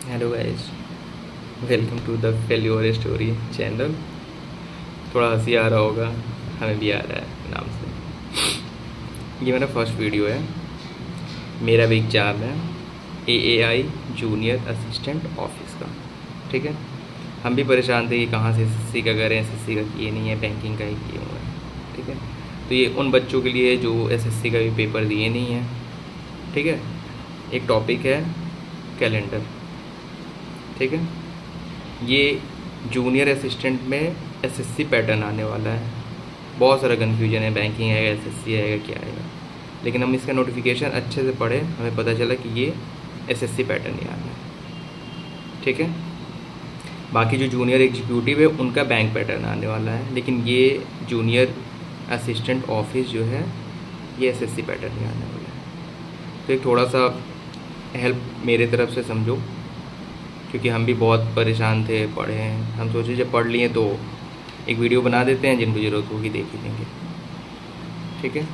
Hello guys, welcome to the failure story channel. थोड़ा हंसी आ रहा होगा, हमें भी आ रहा है नाम से। ये मेरा फर्स्ट वीडियो है। मेरा भी एग्ज़ाम है AAI जूनियर असिस्टेंट ऑफिस का। ठीक है, हम भी परेशान थे कि कहाँ से SSC का करें, SSC का किए नहीं है, बैंकिंग का ही किए हुए हैं। ठीक है, तो ये उन बच्चों के लिए जो SSC का भी पेपर दिए नहीं हैं। ठीक है, एक टॉपिक है कैलेंडर। ठीक है, ये जूनियर असिस्टेंट में SSC पैटर्न आने वाला है। बहुत सारा कन्फ्यूजन है, बैंकिंग है, SSC है, क्या आएगा, लेकिन हम इसका नोटिफिकेशन अच्छे से पढ़े, हमें पता चला कि ये SSC पैटर्न ही आना है। ठीक है, बाकी जो जूनियर एग्जीक्यूटिव है उनका बैंक पैटर्न आने वाला है, लेकिन ये जूनियर असिस्टेंट ऑफिस जो है ये SSC पैटर्न ही आने वाला है। तो एक थोड़ा सा हेल्प मेरे तरफ से समझो, क्योंकि हम भी बहुत परेशान थे, पढ़े हैं। हम सोचे जब पढ़ लिए तो एक वीडियो बना देते हैं, जिनको ज़रूरत होगी देख ही लेंगे। ठीक है,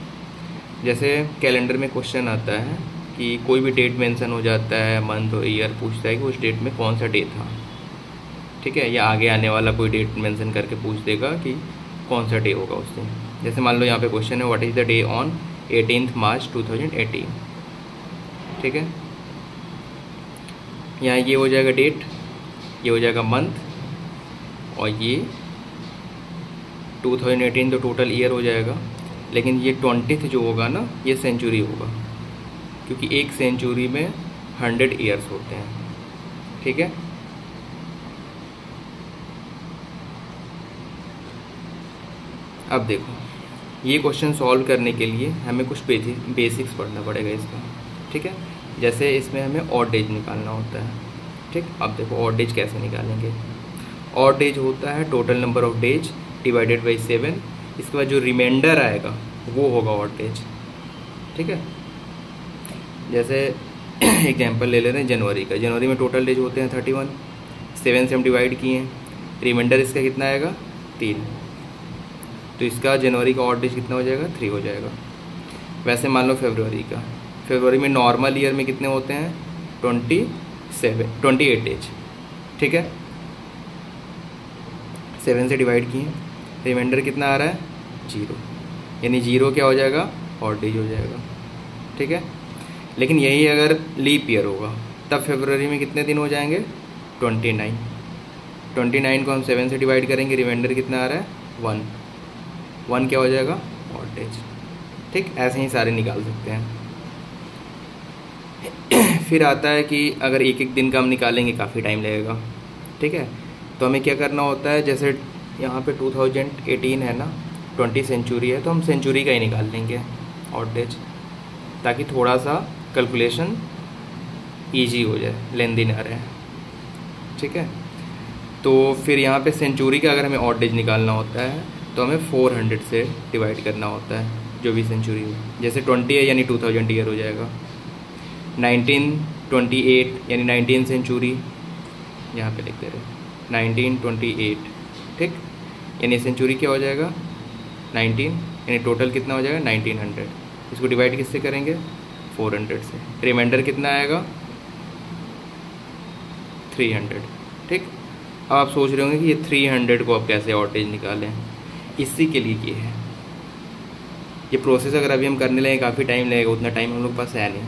जैसे कैलेंडर में क्वेश्चन आता है कि कोई भी डेट मेंशन हो जाता है, मंथ और ईयर पूछता है कि उस डेट में कौन सा डे था। ठीक है, या आगे आने वाला कोई डेट मेंशन करके पूछ देगा कि कौन सा डे होगा उस दिन। जैसे मान लो यहाँ पे क्वेश्चन है what is the day on 18 मार्च 2018। ठीक है, यहाँ ये हो जाएगा डेट, ये हो जाएगा मंथ, और ये 2018 तो टोटल ईयर हो जाएगा। लेकिन ये 20th जो होगा ना, ये सेंचुरी होगा, क्योंकि एक सेंचुरी में 100 ईयर्स होते हैं। ठीक है, अब देखो, ये क्वेश्चन सॉल्व करने के लिए हमें कुछ बेसिक्स पढ़ना पड़ेगा इसका। ठीक है, जैसे इसमें हमें ऑड डेज निकालना होता है। ठीक, अब देखो ऑड डेज कैसे निकालेंगे। ऑड डेज होता है total number of days divided by 7। इसके बाद जो रिमाइंडर आएगा वो होगा ऑड डेज। ठीक है, जैसे एग्जांपल ले ले रहे हैं जनवरी का। जनवरी में टोटल डेज होते हैं 31, 7 से हम डिवाइड किए हैं, रिमाइंडर इसका कितना आएगा 3, तो इसका जनवरी का ऑड डेज कितना हो जाएगा 3 हो जाएगा। वैसे मान लो फरवरी का, फरवरी में नॉर्मल ईयर में कितने होते हैं 28 डेज। ठीक है, 7 से डिवाइड किए, रिमाइंडर कितना आ रहा है 0, यानी 0 क्या हो जाएगा ऑड डेज हो जाएगा। ठीक है, लेकिन यही अगर लीप ईयर होगा तब फरवरी में कितने दिन हो जाएंगे 29 को हम 7 से डिवाइड करेंगे, रिमाइंडर कितना आ रहा है 1 क्या हो जाएगा ऑड डेज। ठीक, ऐसे ही सारे निकाल सकते हैं। फिर आता है कि अगर एक एक दिन का हम निकालेंगे काफ़ी टाइम लगेगा। ठीक है, तो हमें क्या करना होता है, जैसे यहाँ पे 2018 है ना, 20 सेंचुरी है, तो हम सेंचुरी का ही निकाल लेंगे ऑड डेज, ताकि थोड़ा सा कैलकुलेशन ईजी हो जाए, लेंदी ना रहे। ठीक है, तो फिर यहाँ पे सेंचुरी का अगर हमें ऑड डेज निकालना होता है तो हमें 400 से डिवाइड करना होता है जो भी सेंचुरी हो। जैसे 20 है यानी 2000 ईयर हो जाएगा। 1928 यानी 19 सेंचुरी, यहाँ पे लिख दे रहे 1928। ठीक, यानी सेंचुरी क्या हो जाएगा 19, यानी टोटल कितना हो जाएगा 1900। इसको डिवाइड किससे करेंगे 400 से, रिमाइंडर कितना आएगा 300। ठीक, अब आप सोच रहे होंगे कि ये 300 को अब कैसे ऑड डेज निकालें। इसी के लिए ये है, ये प्रोसेस अगर अभी हम करने लगे काफ़ी टाइम लगेगा, उतना टाइम हम लोग के पास है नहीं।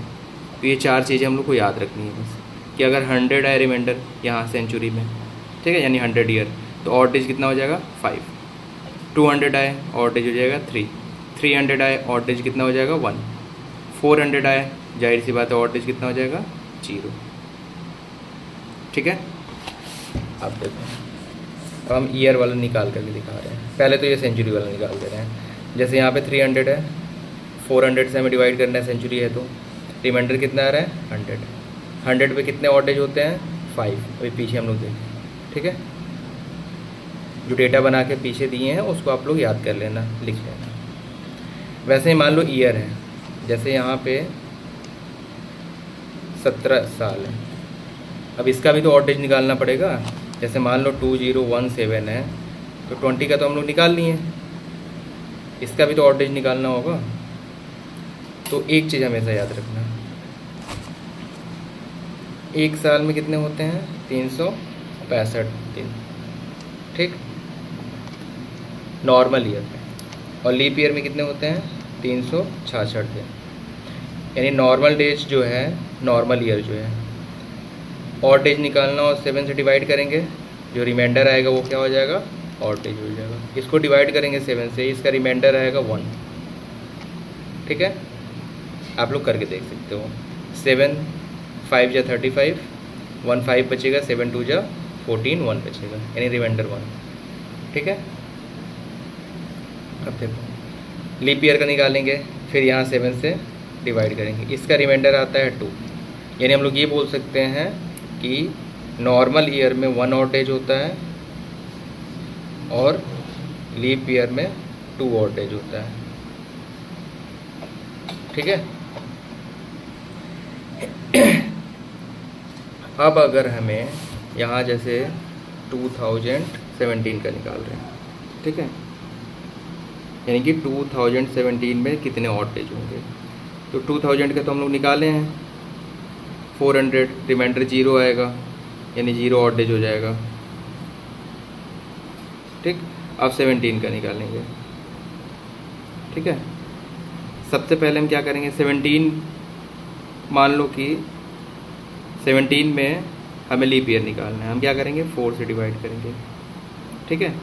तो ये 4 चीज़ें हम लोग को याद रखनी है बस, कि अगर 100 आए रिमाइंडर यहाँ सेंचुरी में, ठीक है, यानी 100 ईयर, तो ऑड डेज कितना हो जाएगा 5। 200 आए ऑड डेज हो जाएगा 3। 300 आए ऑड डेज कितना हो जाएगा 1। 400 आए, जाहिर सी बात है ऑड डेज कितना हो जाएगा 0। ठीक है, अब देखो, अब हम ईयर वाला निकाल करके दिखा रहे हैं। पहले तो ये सेंचुरी वाला निकाल दे रहे हैं। जैसे यहाँ पे 300 है, 400 से हमें डिवाइड करना है, सेंचुरी है तो रिमाइंडर कितना आ रहा है 100। 100 पे कितने ऑड डेज होते हैं 5, अभी पीछे हम लोग देखें। ठीक है, जो डेटा बना के पीछे दिए हैं उसको आप लोग याद कर लेना, लिख लेना। वैसे ही मान लो ईयर है, जैसे यहाँ पे 17 साल है, अब इसका भी तो ऑड डेज निकालना पड़ेगा। जैसे मान लो 2017 है, तो 20 का तो हम लोग निकाल लिए, इसका भी तो ऑड डेज निकालना होगा। तो एक चीज़ हमेशा याद रखना, एक साल में कितने होते हैं? 365 दिन, ठीक, नॉर्मल ईयर में। और लीप ईयर में कितने होते हैं? 366 दिन। यानी नॉर्मल डेज जो है, नॉर्मल ईयर जो है, ऑड डेज निकालना और 7 से डिवाइड करेंगे, जो रिमाइंडर आएगा वो क्या हो जाएगा? ऑड डेज हो जाएगा। इसको डिवाइड करेंगे 7 से, इसका रिमाइंडर आएगा 1, ठीक है, आप लोग करके देख सकते हो। 7 5 जा 35, 1 5 बचेगा, 7 2 जा 14, 1 बचेगा, यानी रिमाइंडर 1, ठीक है। अब देखो लीप ईयर का निकालेंगे, फिर यहाँ 7 से डिवाइड करेंगे, इसका रिमाइंडर आता है 2, यानी हम लोग ये बोल सकते हैं कि नॉर्मल ईयर में 1 ऑड डेज होता है और लीप ईयर में 2 ऑड डेज होता है, ठीक है। अब अगर हमें यहाँ जैसे 2017 का निकाल रहे हैं, ठीक है, यानी कि 2017 में कितने ऑड डेज होंगे, तो 2000 के तो हम लोग निकाले हैं 400, रिमाइंडर 0 आएगा, यानी 0 ऑड डेज हो जाएगा, ठीक। अब 17 का निकालेंगे, ठीक है। सबसे पहले हम क्या करेंगे, 17 मान लो कि 17 में हमें लीप ईयर निकालना है, हम क्या करेंगे? 4 से डिवाइड करेंगे, ठीक है।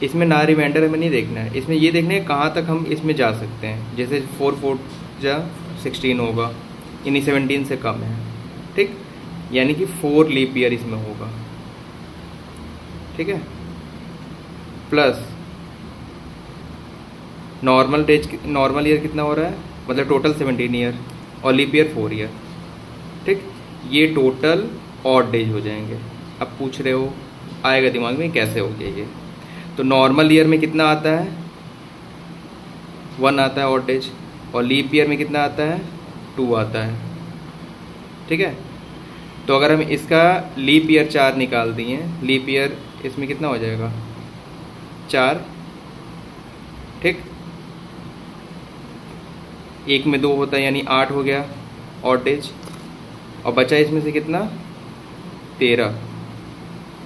इसमें ना रिमाइंडर हमें नहीं देखना है, इसमें ये देखना है कहाँ तक हम इसमें जा सकते हैं। जैसे 4 4 जा 16 होगा, यानी 17 से कम है, ठीक, यानी कि 4 लीप ईयर इसमें होगा, ठीक है। प्लस नॉर्मल ईयर कितना हो रहा है, मतलब टोटल 17 ईयर और लीप ईयर 4 ईयर, ठीक, ये टोटल ऑड डेज हो जाएंगे। अब पूछ रहे हो, आएगा दिमाग में कैसे हो गया ये, तो नॉर्मल ईयर में कितना आता है? 1 आता है ऑड डेज, और लीप ईयर में कितना आता है? 2 आता है, ठीक है। तो अगर हम इसका लीप ईयर 4 निकाल दिए, लीप ईयर इसमें कितना हो जाएगा? 4, ठीक, 1 में 2 होता है, यानी 8 हो गया ऑड डेज, और बचा इसमें से कितना? 13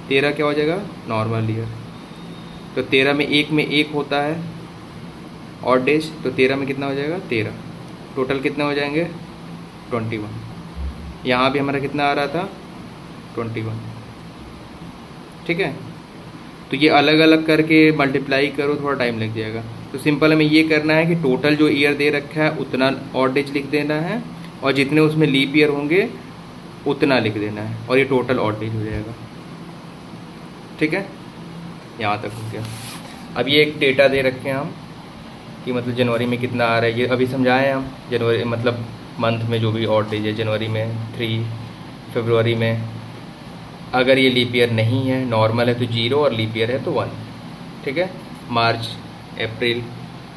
क्या हो जाएगा? Normal year. तो 13 में 1 में 1 होता है ऑड डेज, तो 13 में कितना हो जाएगा? 13, टोटल कितने हो जाएंगे? 21। यहाँ भी हमारा कितना आ रहा था? 21, ठीक है। तो ये अलग अलग करके मल्टीप्लाई करो, थोड़ा टाइम लग जाएगा। तो सिंपल हमें ये करना है कि टोटल जो ईयर दे रखा है उतना ऑड डेज लिख देना है, और जितने उसमें लीप ईयर होंगे उतना लिख देना है, और ये टोटल ऑड डेज हो जाएगा, ठीक है। यहाँ तक हो गया। अब ये एक डेटा दे रखे हैं हम कि मतलब जनवरी में कितना आ रहा है, ये अभी समझाएं हम। जनवरी मतलब मंथ में जो भी ऑड डेज है, जनवरी में 3, फरवरी में, अगर ये लीप ईयर नहीं है, नॉर्मल है तो 0 और लीप ईयर है तो 1, ठीक है। मार्च, अप्रैल,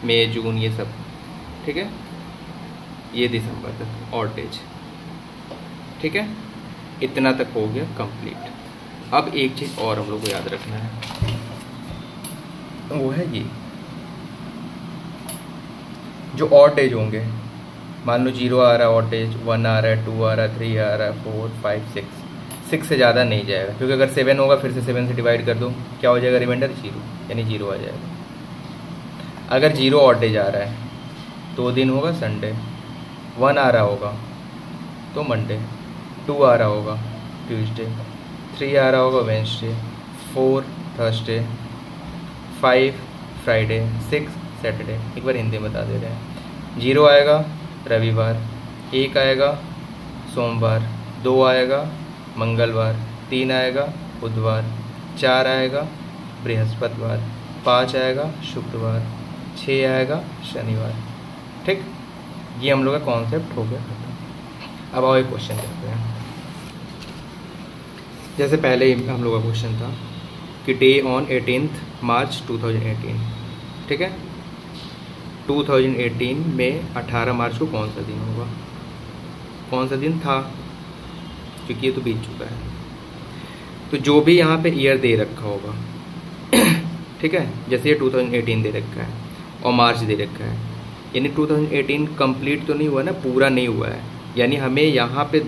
मई, जून, ये सब, ठीक है। ये दिसंबर तक ऑड डेज, ठीक है। इतना तक हो गया कंप्लीट। अब एक चीज़ और हम लोग को याद रखना है, वो है ये जो ऑड डेज होंगे, मान लो 0 आ रहा है ऑड डेज, 1 आ रहा है, 2 आ रहा है, 3 आ रहा है, 4 5 6 से ज़्यादा नहीं जाएगा, क्योंकि अगर 7 होगा फिर से 7 से डिवाइड कर दो, क्या हो जाएगा? रिमाइंडर 0, यानी 0 आ जाएगा। अगर 0 ऑड डेज आ रहा है, 2 दिन होगा संडे, 1 आ रहा होगा तो मंडे, 2 आ रहा होगा ट्यूसडे, 3 आ रहा होगा वेडनेसडे, 4 थर्सडे, 5 फ्राइडे, 6 सैटरडे। एक बार हिंदी में बता दे रहे हैं। 0 आएगा रविवार, 1 आएगा सोमवार, 2 आएगा मंगलवार, 3 आएगा बुधवार, 4 आएगा बृहस्पतिवार, 5 आएगा शुक्रवार, 6 आएगा शनिवार, ठीक। ये हम लोग का कॉन्सेप्ट हो गया खत्म। अब आओ एक क्वेश्चन करते हैं। जैसे पहले ही हम लोग का क्वेश्चन था कि डे ऑन 18 मार्च 2018, ठीक है। 2018 में 18 मार्च को कौन सा दिन होगा? कौन सा दिन था, क्योंकि ये तो बीत चुका है। तो जो भी यहाँ पे ईयर दे रखा होगा ठीक है, जैसे ये 2018 दे रखा है और मार्च दे रखा है, यानी 2018 कंप्लीट तो नहीं हुआ ना, पूरा नहीं हुआ है, यानी हमें यहाँ पे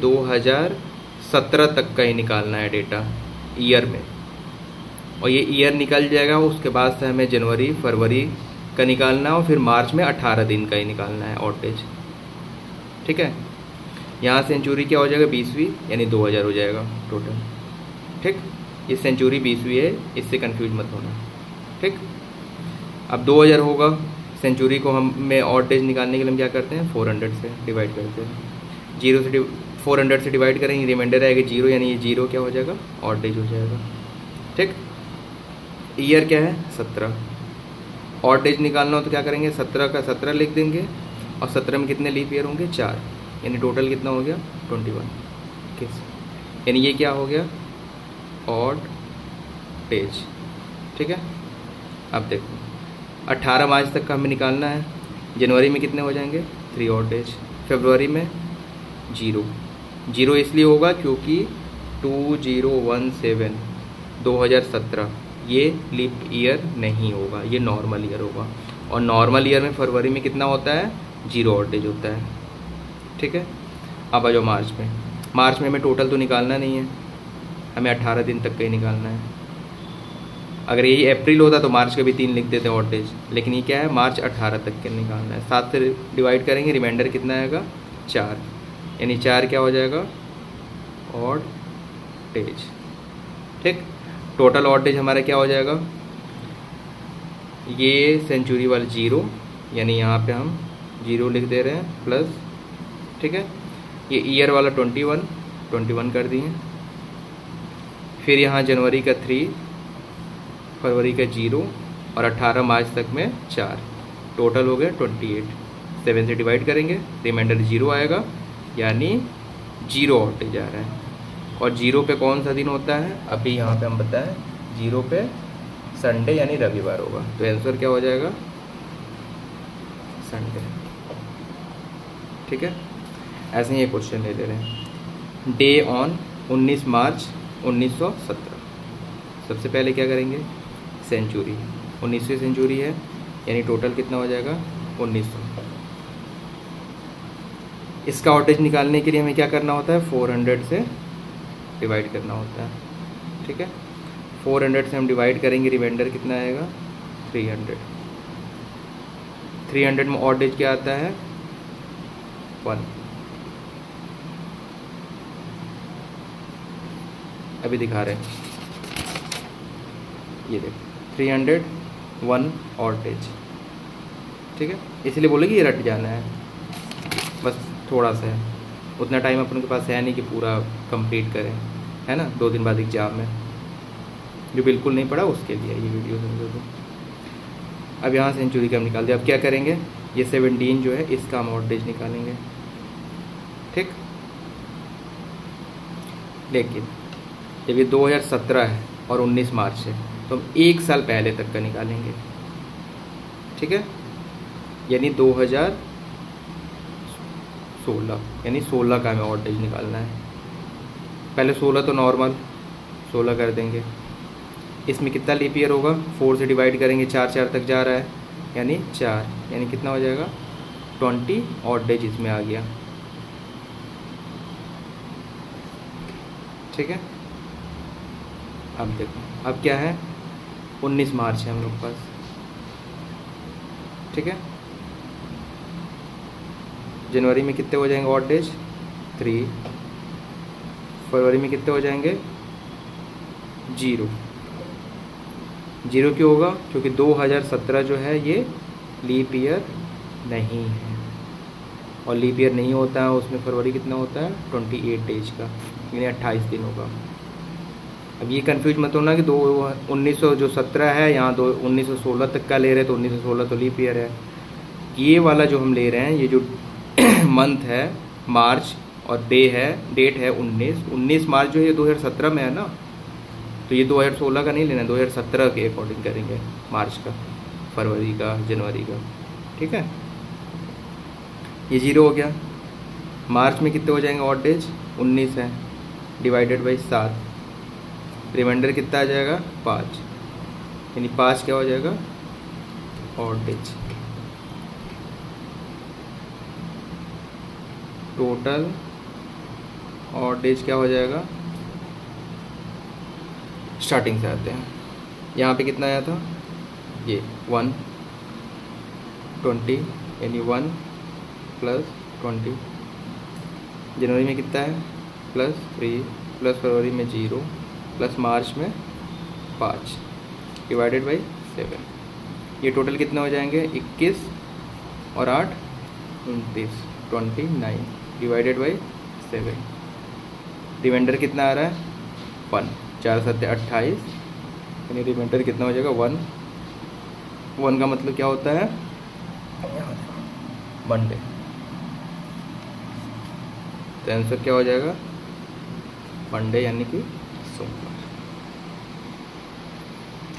17 तक का ही निकालना है डेटा ईयर में, और ये ईयर निकल जाएगा। उसके बाद से हमें जनवरी फरवरी का निकालना है, और फिर मार्च में 18 दिन का ही निकालना है ऑटेज। ठीक है, यहाँ सेंचुरी क्या हो जाएगा 20वीं, यानी 2000 हो जाएगा टोटल। ठीक, ये सेंचुरी 20वीं है, इससे कंफ्यूज मत होना। ठीक, अब 2000 होगा, सेंचुरी को हमें ऑटेज निकालने के लिए हम क्या करते हैं 400 से डिवाइड करते हैं। 400 से डिवाइड करेंगे, रिमाइंडर आएगा 0, यानी ये 0 क्या हो जाएगा ऑटेज हो जाएगा। ठीक, ईयर क्या है 17, ऑटेज निकालना हो तो क्या करेंगे 17 का 17 लिख देंगे, और 17 में कितने लीप ईयर होंगे 4, यानी टोटल कितना हो गया 21। यानी ये क्या हो गया ऑड पेज। ठीक है, अब देखो 18 मार्च तक का हमें निकालना है। जनवरी में कितने हो जाएंगे 3 ऑड डेज, फरवरी में 0 इसलिए होगा क्योंकि 2017 2017 ये लीप ईयर नहीं होगा, ये नॉर्मल ईयर होगा, और नॉर्मल ईयर में फरवरी में कितना होता है 0 ऑड डेज होता है। ठीक है, अब आ जाओ मार्च में हमें टोटल तो निकालना नहीं है, हमें 18 दिन तक का ही निकालना है। अगर यही अप्रैल होता तो मार्च के भी 3 लिख देते ऑड डेज, लेकिन ये क्या है मार्च 18 तक के निकालना है। 7 से डिवाइड करेंगे, रिमाइंडर कितना आएगा 4, यानी 4 क्या हो जाएगा ऑड डेज। ठीक, टोटल ऑड डेज हमारा क्या हो जाएगा, ये सेंचुरी वाला 0, यानी यहाँ पे हम 0 लिख दे रहे हैं प्लस। ठीक है, ये ईयर वाला 21 कर दिए, फिर यहाँ जनवरी का 3, फरवरी का 0, और 18 मार्च तक में 4, टोटल हो गया 28। 7 से डिवाइड करेंगे, रिमाइंडर 0 आएगा, यानी 0 ऑटेज आ रहा है। और 0 पे कौन सा दिन होता है, अभी यहाँ पे हम बताएं 0 पे संडे यानी रविवार होगा, तो आंसर क्या हो जाएगा संडे। ठीक है, ऐसे ही ये क्वेश्चन ले ले रहे हैं। डे ऑन 19 मार्च 1917, सबसे पहले क्या करेंगे सेंचुरी, 19वीं सेंचुरी है, यानी टोटल कितना हो जाएगा 1900। इसका ऑटेज निकालने के लिए हमें क्या करना होता है 400 से डिवाइड करना होता है। ठीक है, 400 से हम डिवाइड करेंगे, रिमाइंडर कितना आएगा 300। 300 में ऑटेज क्या आता है 1। अभी दिखा रहे हैं, ये देखो 301 ऑटेज। ठीक है, इसलिए बोले कि ये रट जाना है, बस थोड़ा सा है, उतना टाइम अपन के पास है नहीं कि पूरा कंप्लीट करें, है ना। 2 दिन बाद एग्जाम है, जो बिल्कुल नहीं पढ़ा उसके लिए ये वीडियो समझो तो। अब यहाँ सेंचुरी का हम निकाल दिया, अब क्या करेंगे ये 17 जो है इसका हम ऑटेज निकालेंगे। ठीक, लेकिन जब ये 2017 है और 19 मार्च है तो हम 1 साल पहले तक का निकालेंगे। ठीक है, यानी 2016, यानी 16 का हमें ऑटेज निकालना है। पहले 16 तो नॉर्मल 16 कर देंगे, इसमें कितना लीप ईयर होगा 4 से डिवाइड करेंगे, 4 तक जा रहा है, यानी 4, यानी कितना हो जाएगा 20 ऑटेज इसमें आ गया। ठीक है, अब देखो अब क्या है 19 मार्च है हम लोग के पास। ठीक है, जनवरी में कितने हो जाएंगे ऑड डेज 3, फरवरी में कितने हो जाएंगे 0 क्यों होगा, क्योंकि 2017 जो है ये लीप ईयर नहीं है, और लीप ईयर नहीं होता है उसमें फरवरी कितना होता है 28 डेज का, यानी 28 दिन होगा। अब ये कंफ्यूज मत होना कि 1917 है यहाँ 1916 तक का ले रहे तो 1916 तो लीप ईयर है। ये वाला जो हम ले रहे हैं, ये जो मंथ है मार्च और डेट है 19 मार्च जो है 2017 में है ना, तो ये 2016 का नहीं लेना, 2017 के अकॉर्डिंग करेंगे, मार्च का, फरवरी का, जनवरी का। ठीक है, ये 0 हो गया। मार्च में कितने हो जाएंगे ऑड डेज 19 है, डिवाइडेड बाई 7, रिमाइंडर कितना आ जाएगा 5, यानी 5 क्या हो जाएगा ऑड डेज। टोटल और डेज क्या हो जाएगा, स्टार्टिंग से आते हैं। यहाँ पे कितना आया था, ये 120 यानी 1 + 20। जनवरी में कितना है, +3, प्लस फरवरी में 0, प्लस मार्च में 5 डिवाइडेड बाई 7। ये टोटल कितने हो जाएंगे, 21 और 8 29, 29 डिवाइडेड बाई 7। रिमाइंडर कितना आ रहा है, 1, 4 7 28, यानी रिमाइंडर कितना हो जाएगा 1। 1 का मतलब क्या होता है, मंडे। तो आंसर क्या हो जाएगा, मंडे यानी कि सोमवार।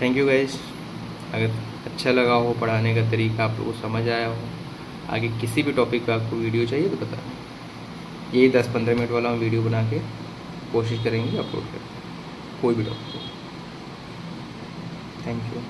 Thank you guys. अगर अच्छा लगा हो, पढ़ाने का तरीका आप लोगों को समझ आया हो, आगे किसी भी टॉपिक का आपको वीडियो चाहिए तो बताएं। यही 10-15 मिनट वाला हम वीडियो बना के कोशिश करेंगे अपलोड करें कोई भी टॉपिक। Thank you.